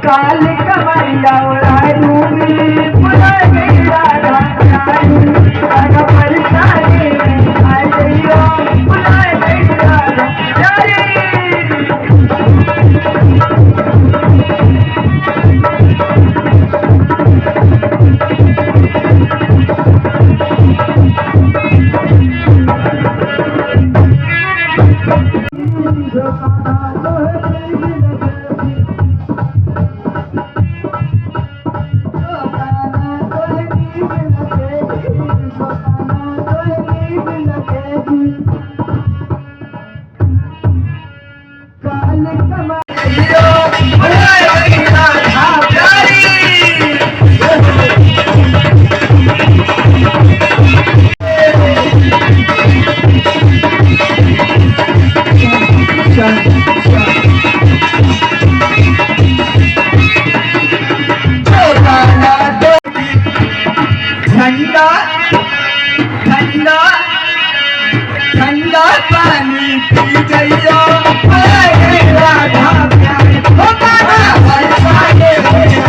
काली कमरिया उड़ाए रूबी बुलाए गई राधा प्यारी राधा परेशानी आए गई रो बुलाए गई राधा प्यारी ठंडा ठंडा ठंडा पानी पी जाइयो राधा प्यारी हो राधा बरसाने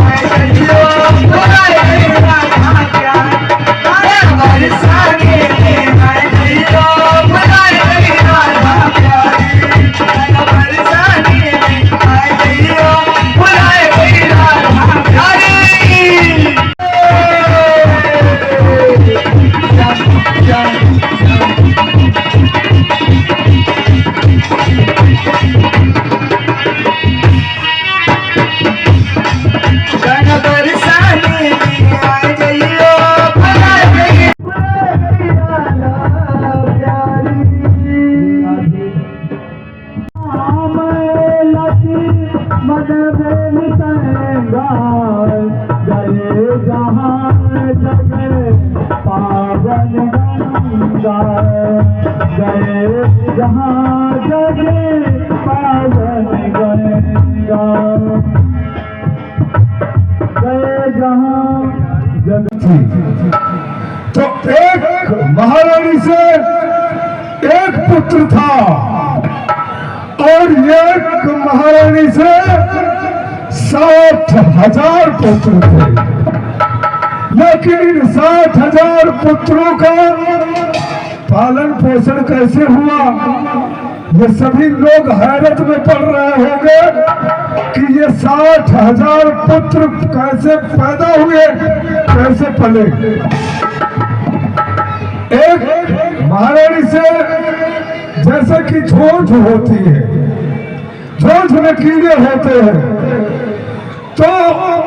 आए जाइयो राधा प्यारी बरसाने आए जाइयो राधा प्यारी बरसाने आए जाइयो राधा प्यारी तो एक महारानी से एक पुत्र था और एक महारानी से 60,000 पुत्र थे। लेकिन इन 60,000 पुत्रों का पालन पोषण कैसे हुआ, ये सभी लोग हैरत में पड़ रहे होंगे कि ये 60,000 पुत्र कैसे पैदा हुए, कैसे पले। एक महारानी से जैसे कि झोंझ होती है, झोंझ में कीड़े होते हैं, तो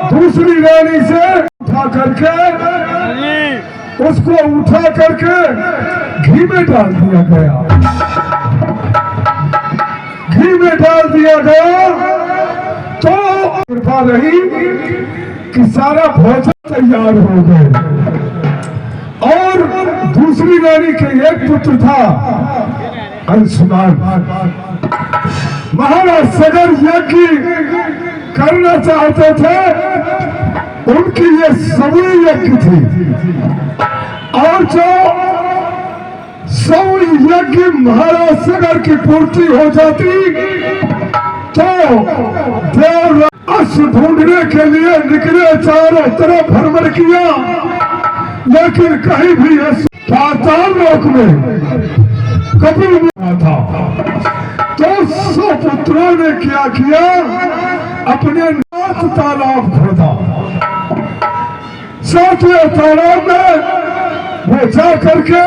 दूसरी रानी से उठा करके उसको उठा करके घी में डाल दिया गया, घी में डाल दिया गया। तो कृपा रही कि सारा भोजन तैयार हो गए। और दूसरी रानी के एक पुत्र था अंशुमान, महाराज सगर यज्ञ करना चाहते थे, उनकी ये सवरी यज्ञ थी। और जो सवरी यज्ञ महाराज सगर की पूर्ति हो जाती तो देव अश्व ढूंढने के लिए निकले, चारों तरफ भ्रमण किया, लेकिन कहीं भी पाताल लोक में कपिल था। तो 100 पुत्रों ने क्या किया, अपने 7 तालाब खोदा। 7वें तालाब में वो जा करके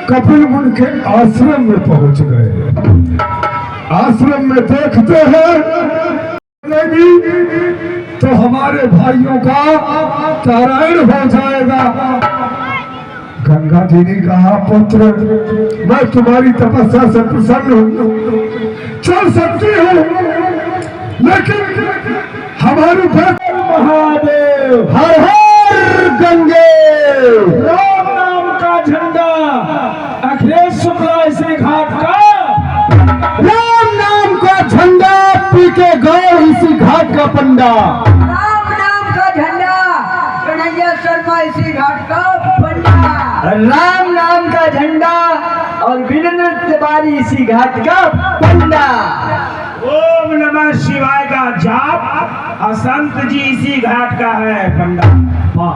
कपिल मुनि के आश्रम में पहुंच गए। आश्रम में देखते हैं तो हमारे भाइयों का तारायण हो जाएगा। गंगा जी ने कहा, पुत्र मैं तुम्हारी तपस्या से प्रसन्न हूँ, चल सकती हूँ, लेकिन हमारी महादेव हर हर गंगे राम नाम का झंडा अखिलेश शुक्ला इसी घाट का, राम नाम का झंडा पी के गौ इसी घाट का पंडा, राम नाम का झंडा कन्हैया शर्मा इसी घाट का पंडा, राम नाम का झंडा और वीरेंद्र तिवारी इसी घाट का पंडा, ओम नमः शिवाय का जाप और संत जी इसी घाट का है पंडा। वाह,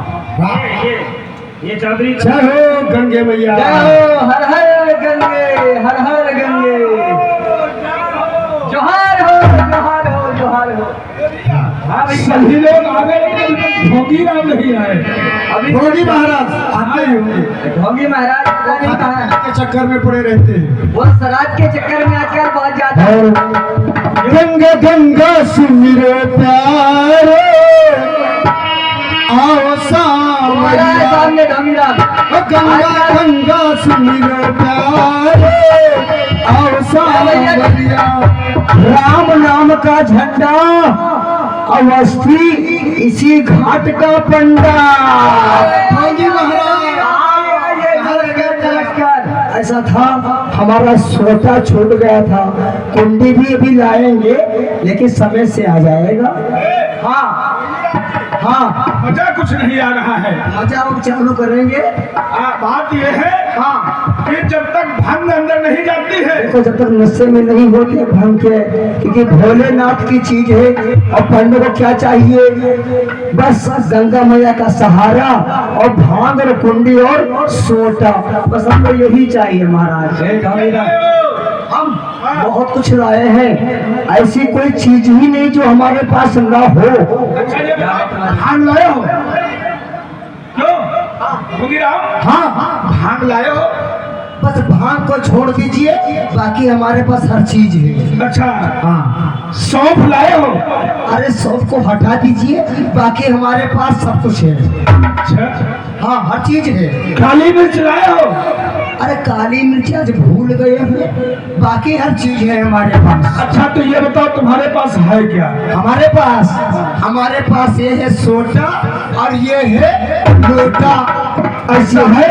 ये चौधरी जय हो गंगे मैया, जय हो, हर हर गंगे, हर हर गंगे, जोहार हो, जोहार हो, जोहार हो। हाँ भैया, सभी लोग आ गए, लेकिन भोगी राम नहीं आए। अभी भोगी महाराज आते ही होंगे, भोगी महाराज पता नहीं कहाँ है। के चक्कर में पड़े रहते हैं। वो श्राद्ध के चक्कर में आजकल बहुत ज्यादा है। और गंगा गंगा सुमिरो प्यारे आओ हमारा सामने, सामने धमीराम गंगा गंगा सुमिरो प्यारे आओ सामरिया, राम नाम का झंडा अवस्थी इसी घाट का पंडा। भोगी महाराज नमस्कार। ऐसा था, हमारा सोटा छूट गया था, कुंडी भी अभी लाएंगे लेकिन समय से आ जाएगा। हाँ हाँ, मजा कुछ नहीं आ रहा है। मजा अब चालू करेंगे। बात यह है हाँ, कि जब तक भंग अंदर नहीं जाती है, देखो जब तक नशे में नहीं होते भंग के, क्योंकि भोलेनाथ की चीज है और पंडित को क्या चाहिए, बस गंगा मैया का सहारा और भांग और कुंडी और सोटा, बस हमको यही चाहिए महाराज। हम बहुत कुछ लाए हैं, ऐसी कोई चीज ही नहीं जो हमारे पास ना हो। अच्छा ये भांग लाए हो क्यों भोगीराम? हाँ, भांग लाए हो? बस भांग को छोड़ दीजिए, बाकी हमारे पास हर चीज है। अच्छा, हाँ, सौंफ लाए हो? अरे सब को हटा दीजिए, बाकी हमारे पास सब कुछ है। अच्छा, हाँ, हर चीज है। काली मिर्च लाए हो? अरे काली मिर्च आज भूल गए हैं, बाकी हर चीज है हमारे पास। अच्छा तो ये बताओ तुम्हारे पास है क्या? हमारे पास ये है सोटा और ये है लोटा। ऐसा है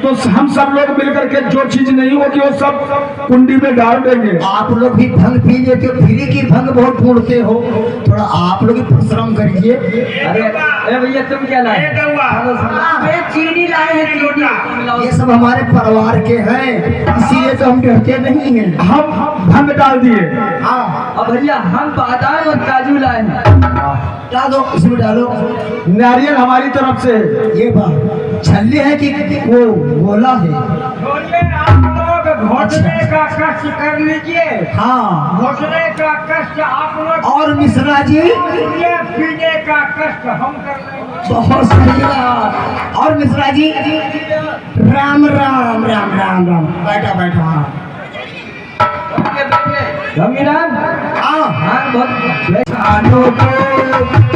तो हम सब लोग मिलकर के जो चीज नहीं होती वो सब कुंडी में डाल देंगे। आप लोग भी भंग पी लेते हो, फ्री की भंग बहुत ढूंढते हो, थोड़ा आप लोग भी परिश्रम करिए। अरे भैया तुम क्या लाए? ये चीनी लाए हैं, चीनी। ये सब हमारे परिवार के हैं, इसीलिए तो हम डरते नहीं हैं। हम भंग डाल दिए। हाँ, अब भैया हम बादाम और काजू लाए हैं। डाल दो, इसमें डालो। नारियल हमारी तरफ से। ये बात छल्ले है कि वो गोला है? आप लोग घोटने का कष्ट कर लीजिए। हाँ, घोटने का कष्ट आप लोग, और मिश्रा जी पीने का कष्ट हम कर लेंगे। बहुत सही बात। और मिश्रा जी राम राम राम राम राम, बैठा बैठा। हाँ धमीराम, हाँ, हाँ बहुत आनो को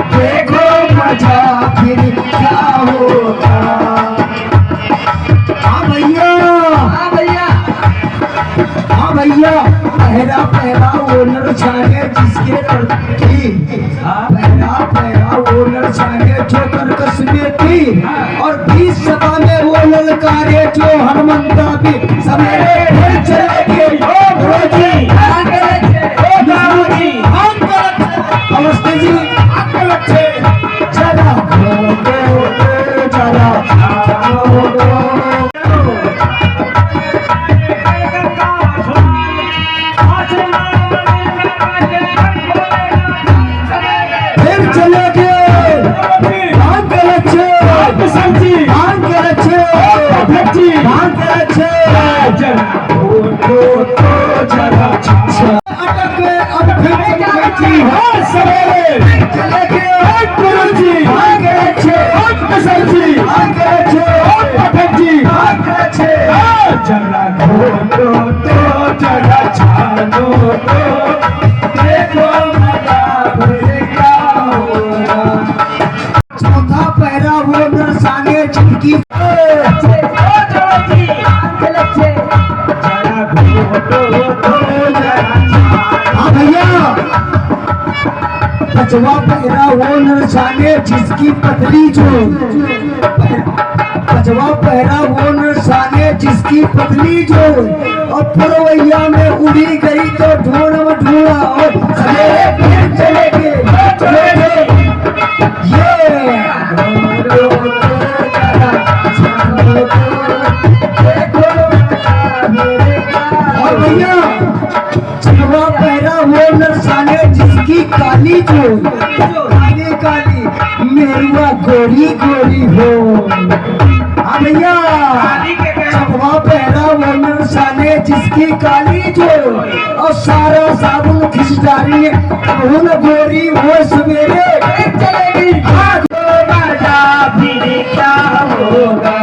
देखो मजा फिर क्या होता। हाँ भैया, हाँ भैया, हाँ भैया, पहला पहला ओनर छाने जिसके की, पहला ओनर छाने जो कर्कश में थी, और 20 सभा में वो ललकारे जो हनुमंता भी सवेरे फिर चले गए। नमस्ते जी, चला फिर चले गए। भांग के अच्छे, भांग के अच्छे, भांग के अच्छे। जाने जिसकी पतली जो पजवा पहरा वो न जाने जिसकी पतली जो और पुरवैया में उड़ी गई तो ढूंढ ढूंढा और सवेरे फिर चलेंगे और भैया पजवा पहरा वो न जाने जिसकी काली जो काली काली मेरुआ गोरी गोरी हो। हाँ भैया चपवा पहरा वो साले जिसकी काली जो और सारा साबुन खिचड़ी अब गोरी वो सवेरे चलेगी फिर क्या होगा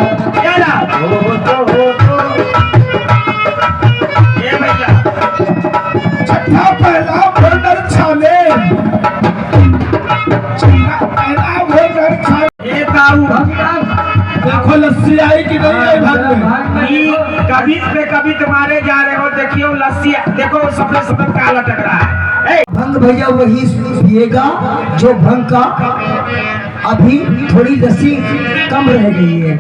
छठा पहला वोटर छाने, छठा पहला वोटर छाने। देखो लस्सी आई कि नहीं आई भाग में? कभी पे कभी तुम्हारे जा रहे हो, देखियो लस्सी, देखो सफेद सफेद काला टक रहा है। भंग भैया वही पिएगा जो भंग का अभी थोड़ी लस्सी कम रह गई है,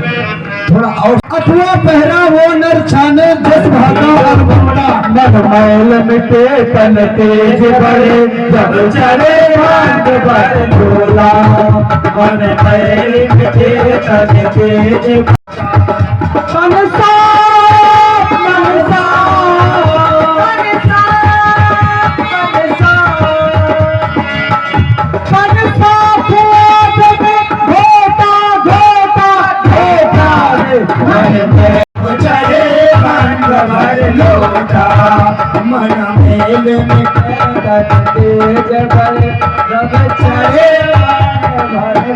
थोड़ा और। अठवा पहरा वो नर छाने 10 भागा और बंगड़ा मन मैल मिटे तन तेज बड़े जब चढ़े भाग पर झोला मन मैल मिटे तन तेज मनसा मनसा चढ़े भाग पर लोटा मन मैल मिटे तन तेज बड़े जब चढ़े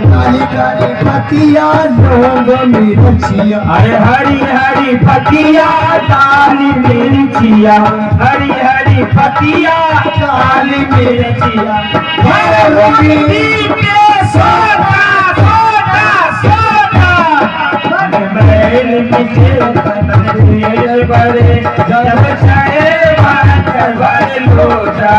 काली काली पतिया लोग मिर्चिया अरे हरी हरी पतिया काली मिर्चिया हरी हरी पतिया काली मिर्चिया सोना सोना सोना मैल मिटे तन तेज बड़े जब चढ़े भाग पर लोटा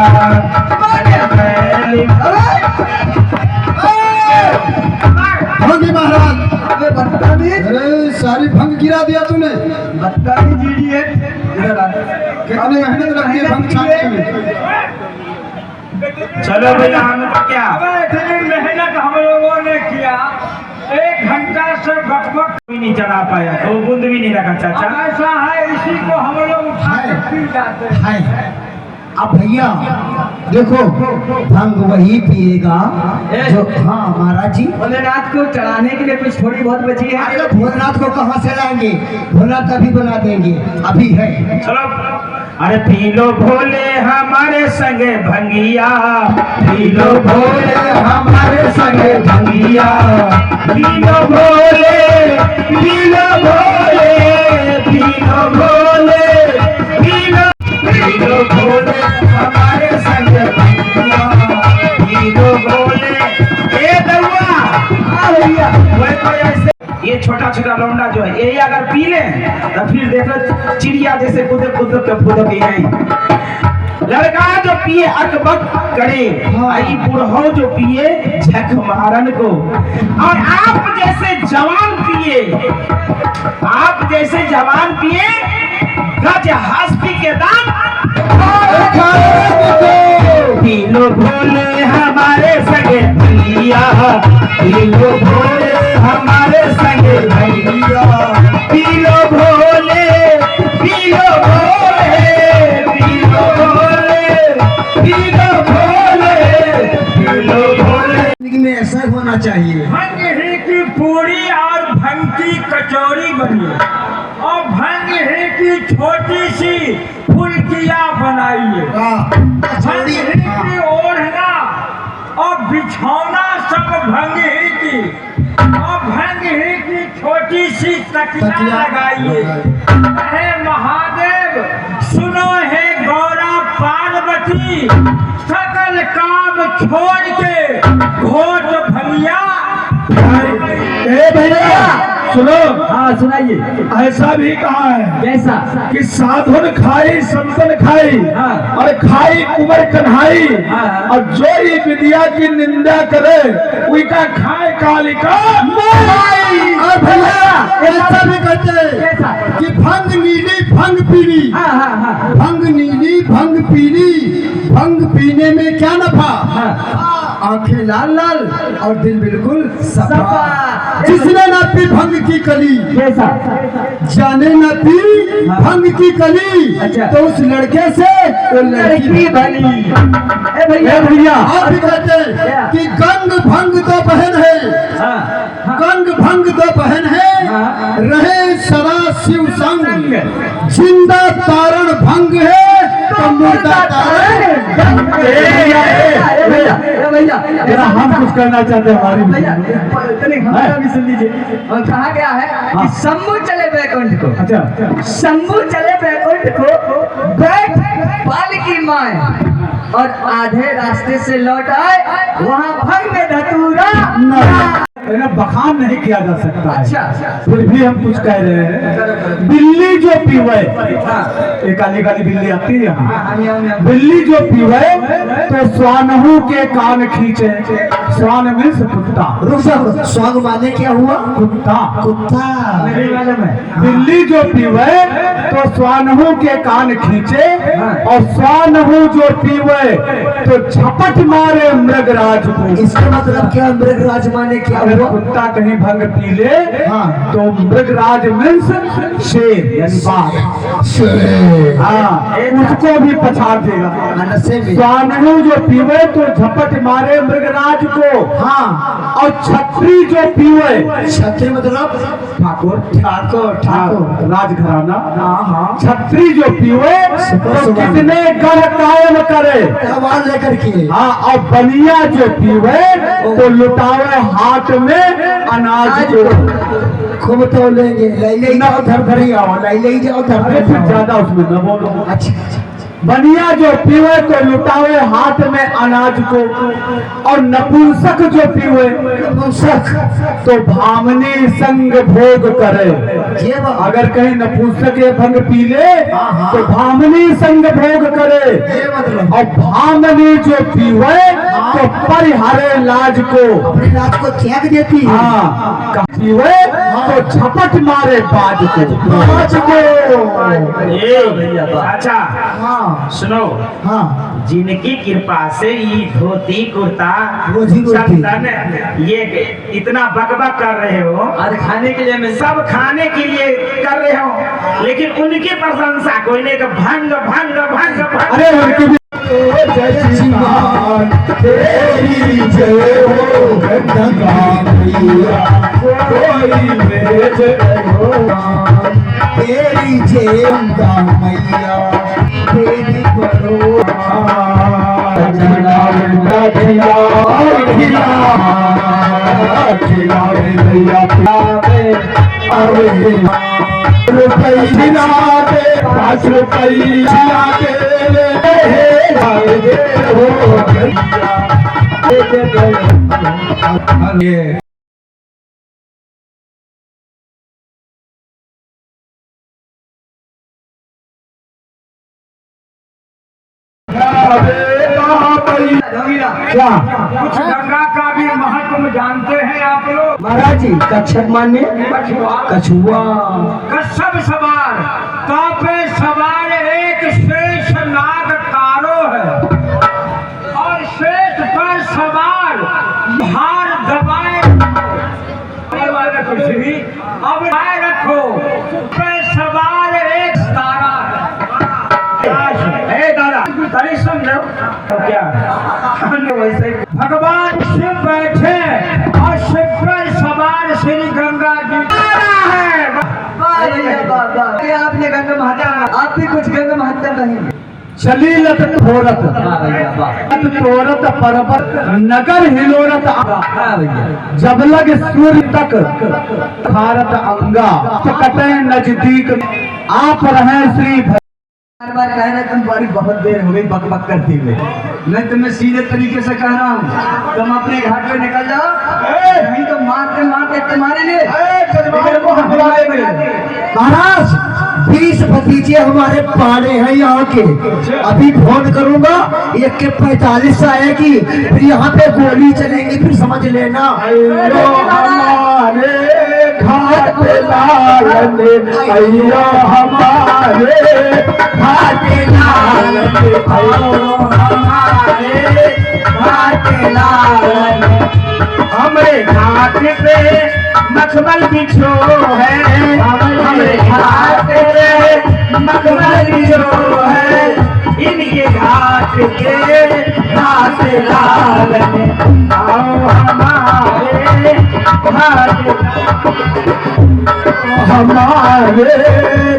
भंगी महाराज अरे सारी भंग गिरा दिया तूने। जीडी है इधर आ कितनी मेहनत लगती है भंग छानने में। चलो भैया हम तो क्या इतनी मेहनत हम लोगों ने किया, 1 घंटा से बकबक भी नहीं चढ़ा पाया, 2 बूंद भी नहीं रखा चाचा। अब ऐसा है, इसी को हम लोग उठा के पी जाते हैं। है। अब भैया देखो भंग वही पिएगा जो, हाँ महाराज जी भोलेनाथ को चढ़ाने के लिए कुछ थोड़ी बहुत बची है। अरे भोलेनाथ को कहाँ से लाएंगे, भोलेनाथ अभी बना देंगे, अभी है। चलो अरे पी लो भोले हमारे संगे भंगिया, पी लो भोले हमारे संगे भंगिया, पी लो भोले पी लो भोले पी लो भोले पी लो भोले हमारे संगे भंगिया, पी लो भोले। ए दउआ भैया वही तो ऐसे ये छोटा छोटा लौंडा जो है ये अगर पी ले तो फिर देखो चिड़िया जैसे कूदे कूद के फूद के हैं। लड़का जो पिए अकबक करे, आई बुढ़ो जो पिए झक मारन को, और आप जैसे जवान पिए, आप जैसे जवान पिए गज हस्ती के दाम। पी लो भोले हमारे संगे भैया, पी लो भोले हमारे संगे भैया, पी लो भोले पी लो भोले पी लो भोले पी लो भोले पी लो भोले। जिंदगी में ऐसा होना चाहिए। भंग ही की पूरी और भंग की कचौड़ी बनी, और भंग ही की छोटी सी फुलकिया बनाइए। भंग ही की ओढ़ना और बिछौना सब भंग ही की, और भंग ही की छोटी सी तकिया लगाइए। हे महादेव सुनो, हे गौरा पार्वती, सकल काम छोड़ के घोट भैया ए भैया सुनो, हाँ सुनाइए। ऐसा भी कहा है कैसा? कि साधुन खाई संतन खाई हाँ। और खाई कुंवर कन्हाई, हाँ। और जो ही विद्या की निंदा करे उनका खाए कालिका और भैया ऐसा भी करते कैसा? कि भंग नीली भंग पीली, हाँ हाँ हाँ भंग नीली भंग पीली, भंग पीने में क्या नफा, आंखें लाल लाल और दिल बिल्कुल सफा। सफा। जिसने न पी भंग की कली, कैसा? जाने न पी भंग की कली, अच्छा। तो उस लड़के से वो लड़की लड़की बनी। ए भैया भैया आप भी कहते हैं कि गंग भंग दो बहन है, हाँ हाँ गंग भंग दो बहन है, हाँ। रहे सदा शिव संग, जिंदा तारण भंग है तो मुर्दा तारण। भैया जरा हम कुछ करना चाहते हैं हमारी भैया हमारा भी सुन लीजिए। और कहा गया है कि शंभू चले बैकुंठ को, अच्छा शंभू चले बैकुंठ को, बैठ पालकी माए और आधे रास्ते से लौट आए, वहाँ भंग में धतूरा। बखान नहीं किया जा सकता है। अच्छा फिर भी हम कुछ कह रहे हैं। बिल्ली जो पीवे, एक काली काली बिल्ली आती है यहाँ, बिल्ली जो पीवे तो स्वानहु के कान खींचे। स्वान मीन्स कुत्ता। रुक जाओ, स्वांग माने क्या हुआ? कुत्ता कुत्ता। बिल्ली जो पीवे तो स्वानहु के कान खींचे, और स्वानहु जो पीवे तो झपट मारे मृगराज को। इसका मतलब क्या? मृगराज माने क्या अगर हुआ? कुत्ता कहीं भंग पी ले हाँ। तो मृगराज मीन्स शेर यानी बाघ, हाँ, उसको भी पछाड़ देगा। नशे में। स्वानहु जो पीवे तो झपट मारे मृगराज को, हाँ। और छत्री जो पीवे, छत्री मतलब ठाकुर ठाकुर ठाकुर। राजघराना, हाँ हाँ। छत्री जो पीवे तो कितने गढ़ कायम करे, तलवार लेकर के। हाँ, और बनिया जो पीवे तो लुटावे हाथ में अनाज को। खूब तो लेंगे, ले जाओ धर धरी आओ, ले जाओ धर अरे धरी फिर आओ। ज्यादा उसमें न बोलो। अच्छा बनिया जो पीवे तो लुटावे हाथ में अनाज को, और नपुंसक जो पीवे नपुंसक तो भामनी संग भोग करे। ये बात। अगर कहीं नपुंसक ये भंग पी ले हाँ। तो भामनी संग भोग करे, ये मतलब और भामनी जो पीवे तो परिहारे लाज को। अपनी रात को त्याग देती है। हाँ, पीवे तो झपट मारे बाज को, बाज को। अच्छा हाँ सुनो, हाँ। जिनकी कृपा से ये धोती कुर्ता रोजी रोटी। चंदन ये इतना बकबक कर रहे हो, और खाने के लिए मैं सब खाने के लिए कर रहे हो, लेकिन उनकी प्रशंसा कोई नहीं, भंग भंग भंग भंग। अरे उनकी भी तेरी जय हो गंगा मैया, कोई मेरे जय हो। तेरी जय गंगा मैया, तेरी करो। क्या कुछ गंगा का भी महत्व जानते हैं आप लोग? महाराज जी कच्छप माने कछुआ कच्छप सवार, कांपे सवार एक शेष नाग तारो है, और शेष पर सवार भार दबाए कुछ भी अब आए रखो, पे सवार एक तारा है। दादा तारी समझो क्या वैसे भगवान शिव बैठे और शिव पर सवार श्री गंगा जी है। आपने गंगा महात्मा, आप भी कुछ गंगा महात्मा कहेंगे। चलीलत थोरत तोरत पर्वत नगर हिलोरत जब लग सूर्य तक भारत अंगा कटे नजदीक आप रहे श्री। बार बार कह रहे तुम बड़ी बहुत देर हो गई बक बक करते हुए। मैं तुम्हें सीधे तरीके से कह रहा हूँ, तुम अपने घाट पे निकल जाओ, नहीं तो मारते मारते तुम्हारे लिए महाराज 20 भतीजे हमारे पाड़े हैं यहाँ के। अभी फोन करूंगा, एक के 45 आएगी, फिर यहाँ पे गोली चलेंगी, फिर समझ लेना। अयो हमारे घाट लालन, अयो हमारे घाट लालन, अयो हमारे घाट लालन। हमरे घाट पे मखमल बिछो है, हमरे घाट पे मखमल बिछो है, इनके घाट के घाट लालन, आओ हमारे घाट, हमारे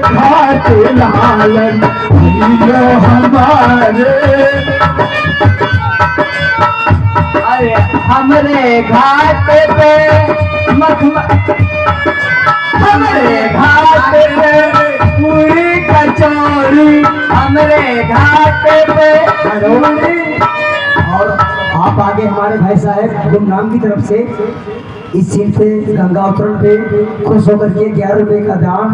घाट लालन, अयो हमारे। अरे हमरे घाट पे मखमल, हमरे घाट पे पूरी कचौड़ी, हमरे घाट पे पूरी। और आप आगे हमारे भाई साहब गुमनाम की तरफ से इस सीट पे गंगा उतरण पे खुश होकर के 11 रुपए का दान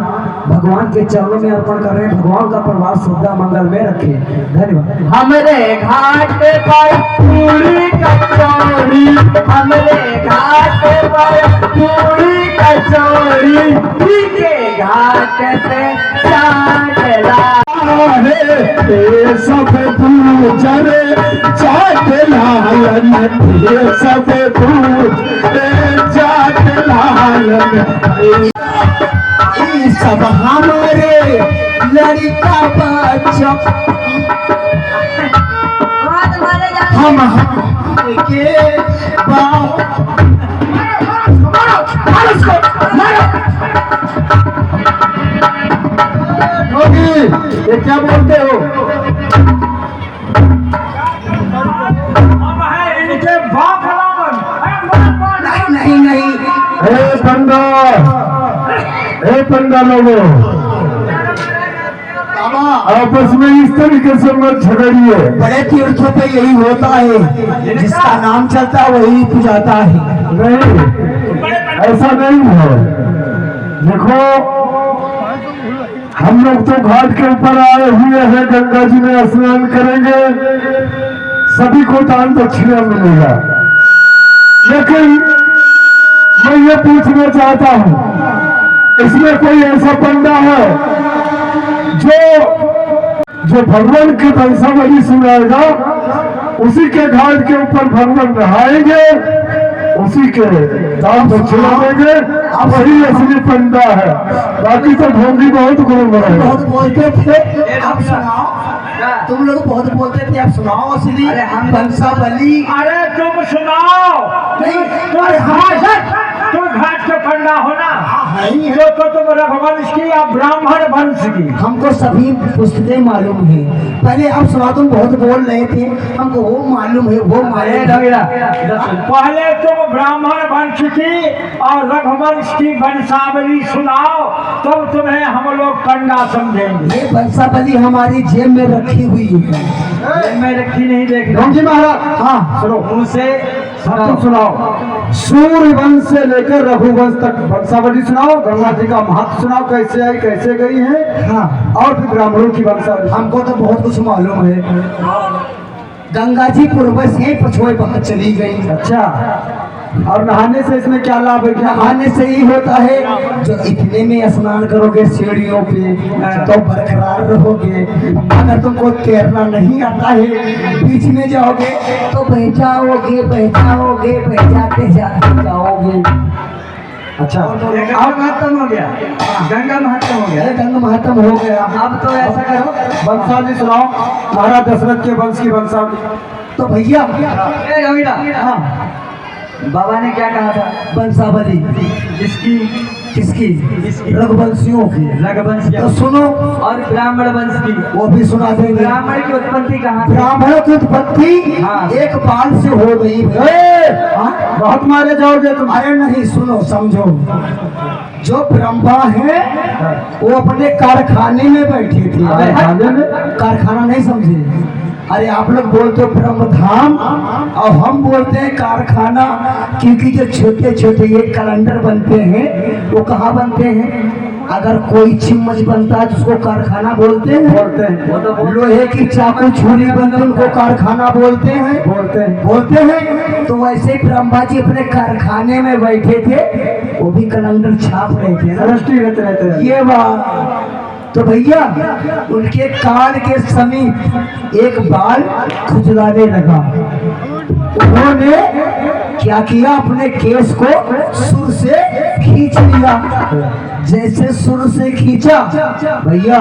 भगवान के चरणों में अर्पण कर रहे हैं। भगवान का परिवार श्रद्धा मंगल में रखे। धन्यवाद। हमरे घाट पर पूरी कचौड़ी, हमरे घाट पर पूरी कचौड़ी, के घाट पे चाट ला ये सब पूजन जाट लालन, ये सब पूजन जाट लालन। ये सब हमारे लड़का बच्चा हम के ये क्या बोलते हो? हम है इनके बाप रावण। नहीं नहीं हे पंडा लोगों, आपस में इस तरीके से मत झगड़िए। बड़े तीर्थों पे यही होता है, जिसका नाम चलता है वही पूजाता है। नहीं, ऐसा नहीं है। देखो, हम लोग तो घाट के ऊपर आए हुए हैं, गंगा जी में स्नान करेंगे, सभी को दान दक्षिणा मिलेगा। लेकिन मैं ये पूछना चाहता हूँ, इसमें कोई ऐसा पंडा है जो भगवान की वंशावली सुनाएगा, उसी के घाट के ऊपर भगवान नहाएंगे, उसी के दान दक्षिणा देंगे, वही असली पंडा है। बाकी तो ढोंगी बहुत गुण है। बहुत बोलते थे, आप सुनाओ। तुम लोग बहुत बोलते थे, आप सुनाओ असली वंशावली। अरे तुम सुनाओ। नहीं, तुम अरे तुम घाट के पंडा हो ना, नहीं तो तुम रघुवंश की या ब्राह्मण वंश की। हमको सभी पुस्तकें मालूम है। पहले आप सुना, तुम बहुत बोल रहे थे, हमको वो मालूम है, वो मालूम है। पहले तुम ब्राह्मण वंश की और रघुवंश की वंशावली सुनाओ, तब तुम्हें हम लोग पंडा समझेंगे। ये वंशावली हमारी जेब में रखी हुई है। मैं रखी नहीं देख जी महाराज, हाँ सुनो, मुझसे तुम सुनाओ। सूर्य वंश से लेकर रघुवंश तक वंशावली सुनाओ, गंगा जी का महत्व सुनाओ, कैसे आई कैसे गई है। हाँ, और फिर ब्राह्मणों की वंशावली। हमको तो बहुत कुछ मालूम है। गंगा जी पूर्व से पछुए बहत चली गई। अच्छा, और नहाने से इसमें क्या लाभ है? क्या नहाने से ही होता है, जो इतने में स्नान करोगे सीढ़ियों पे तो बरकरार रहोगे। अगर तुमको तैरना नहीं आता है, बीच में जाओगे तो बह जाओगे, बह जाते जाओगे। अच्छा, अब खत्म हो गया, गंगा महत्व हो गया। ये गंगा महत्म हो गया। अब तो ऐसा करो, वंशावली सुनाओ, महाराज दशरथ के वंश की वंशावली। तो भैया ए रवीना, हाँ, बाबा ने क्या कहा था? वंशावली इसकी किसकी? किसकी? रघुवंशियों की। रघुवंश की तो सुनो, और ब्राह्मण वंश की। वो भी सुना देंगे। ब्राह्मण की उत्पत्ति कहाँ से? ब्राह्मणों की उत्पत्ति हाँ। एक बाल से हो गई। हाँ? बहुत मारे जाओगे तुम। अरे नहीं, सुनो समझो। जो ब्रह्मा है वो अपने कारखाने में बैठे थे। कारखाने में? कारखाना नहीं समझे? अरे आप लोग बोलते हो ब्रह्म धाम और हम बोलते हैं कारखाना, क्योंकि जो छोटे छोटे ये कैलेंडर बनते हैं वो कहाँ बनते हैं? अगर कोई चम्मच बनता है तो उसको कारखाना बोलते हैं। लोहे की चाकू छुरी बनती है उनको कारखाना बोलते हैं। बोलते हैं। तो वैसे ही ब्रह्मा जी अपने कारखाने में बैठे थे, वो भी कैलेंडर छाप रहे थे। ये बात तो भैया उनके कान के समीप एक बाल खुजलाने लगा। उन्होंने क्या किया, अपने केस को सुर से खींच लिया। जैसे सुर से खींचा, भैया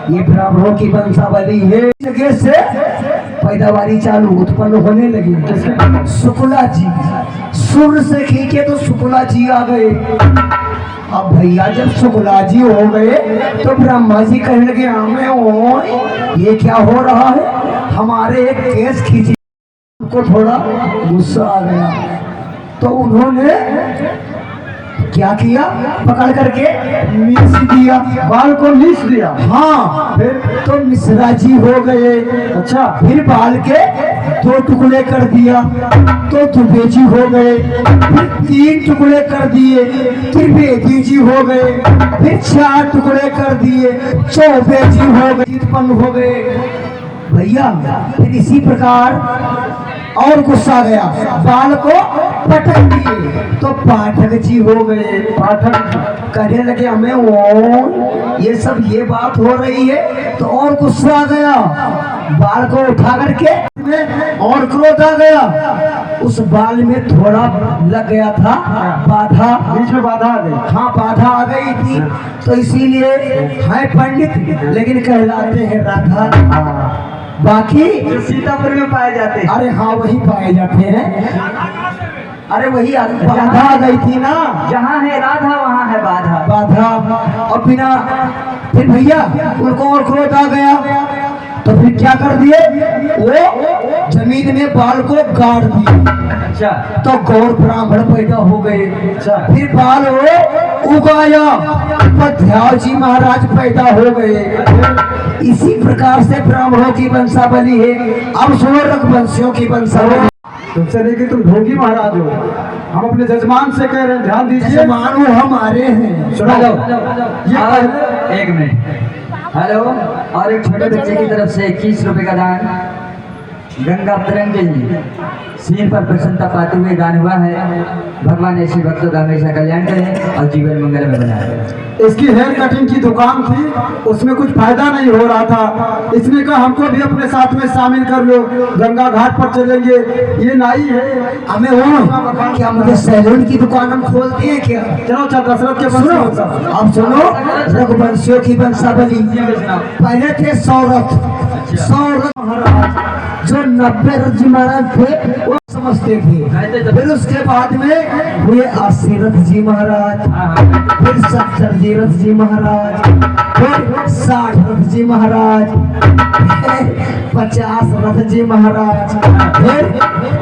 ये ब्राह्मणों की वंशावली है, जगह से पैदावारी चालू उत्पन्न होने लगी। शुक्ला जी सुर से खींचे तो शुक्ला जी आ गए। अब भैया जब शुक्ला जी हो गए तो ब्रह्मा जी कहने लगे, हमें ओ ये क्या हो रहा है, हमारे एक केस खींची। उनको थोड़ा गुस्सा आ गया तो उन्होंने क्या किया, पकड़ करके मिस दिया, बाल को मिस दिया। हाँ, फिर तो मिश्रा जी हो गए। अच्छा, फिर बाल के 2 टुकड़े कर दिया तो दुबेजी हो गए। फिर 3 टुकड़े कर दिए, त्रिवेदी जी हो गए। फिर 4 टुकड़े कर दिए, चौबेजी हो गए, उत्पन्न हो गए। भैया फिर इसी प्रकार और गुस्सा गया, बाल को पटक दिए तो पाठक जी हो गए। पाठक कहने लगे, हमें वो ये सब ये बात हो रही है। तो और गुस्सा आ गया, बाल को उठा करके और क्रोध आ गया। उस बाल में थोड़ा लग गया था बाधा, बीच में बाधा आ गई। हाँ, बाधा आ गई थी तो इसीलिए है पंडित लेकिन कहलाते हैं राधा। बाकी सीतापुर में पाए जाते हैं। अरे हाँ, वही पाए जाते हैं। अरे वही बाधा आ गई थी ना, जहाँ है राधा वहाँ है बाधा। और बिना फिर भैया उनको और क्रोध आ गया तो फिर क्या कर दिए, वो जमीन में बाल को गाड़ दिए। अच्छा, तो गौर ब्राह्मण पैदा हो गए। फिर बाल वो उगाया, पध्याव जी महाराज पैदा हो गए। इसी प्रकार से ब्राह्मणों की वंशावली है। अब सुनो रघुवंशियों की वंशावली। तुमसे नहीं कि तुम ढोंगी महाराज हो, हम अपने जजमान से कह रहे हैं, ध्यान दीजिए। जजमान वो हमारे हैं। सुनो ये एक मिनट, हेलो। और एक छोटे बच्चे की तरफ से 21 रुपए का दान गंगा तरंग जी सीन पर प्रसन्नता पाते हुए दान हुआ है। भगवान ऐसे भक्तों का हमेशा कल्याण करें और जीवन मंगल में बनाए। इसकी हेयर कटिंग की दुकान थी, उसमें कुछ फायदा नहीं हो रहा था। इसने कहा हमको भी अपने साथ में शामिल कर लो, गंगा घाट पर चलेंगे। ये नाई है, हमें वो क्या मुझे सैलून की दुकान हम खोलते हैं क्या? चलो दशरथ के सुनो, अब सुनो रघुवंशियों की वंशावली। पहले थे सौरथ महाराज, जो 90 रथ महाराज थे वो समझते थे। फिर उसके बाद में हुए 80 रथ जी महाराज, फिर 70 रथ जी महाराज, फिर 60 रथ जी महाराज, 50 रथ जी महाराज, फिर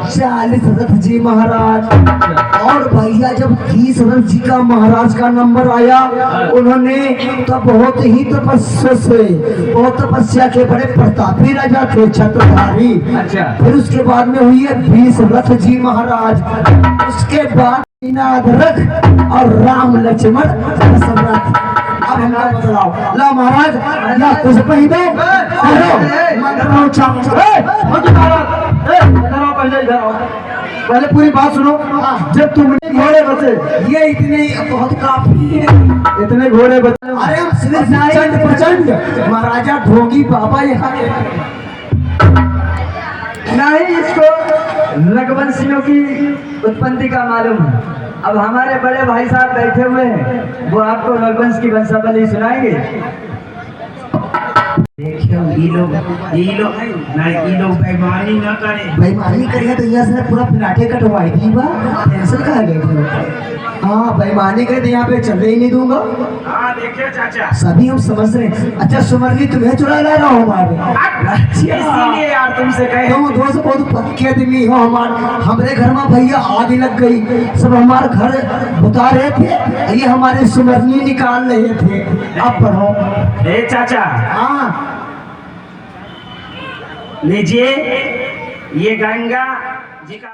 40 रथ जी महाराज। और भैया जब 30 रथ जी का महाराज का नंबर आया, उन्होंने तो बहुत ही तपस्या के बड़े प्रतापी राजा थे, छत्रधारी। अच्छा, फिर उसके बाद में हुई है 20 रथ जी महाराज। उसके बाद रख और राम लक्ष्मण सम्राट। अब हम बताओ, ला महाराज ला कुछ पहले पहले पूरी बात सुनो। जब तुमने घोड़े बचे, ये इतने बहुत काफी है, इतने घोड़े बचे। अरे हम सिर्फ प्रचंड महाराजा ढोंगी बाबा यहाँ नहीं, इसको रघुवंशियों की उत्पत्ति का मालूम है। अब हमारे बड़े भाई साहब बैठे हुए हैं, वो आपको रघुवंश की वंशावली सुनाएंगे। देखियो ये लोग बेईमानी ना करें। बेईमानी करेगा तो यहाँ से पूरा प्लाटे कटवाई थी बा, टेंशन कहाँ गए थे। हाँ, बेईमानी करे तो यहाँ पे चलने ही नहीं दूंगा। हाँ देखिए चाचा, सभी हम समझ रहे हैं। अच्छा सुमरली तुम्हें चुरा ला रहा हूँ हमारे, इसीलिए यार तुमसे कहे तुम दोस्त बहुत पक्के आदमी हो। हमारे घर में भैया आग लग गई, सब हमारे घर बुता रहे थे, ये हमारे सुमरली निकाल रहे थे। अब पढ़ो। ए चाचा, हाँ लीजिए ये गंगा जी का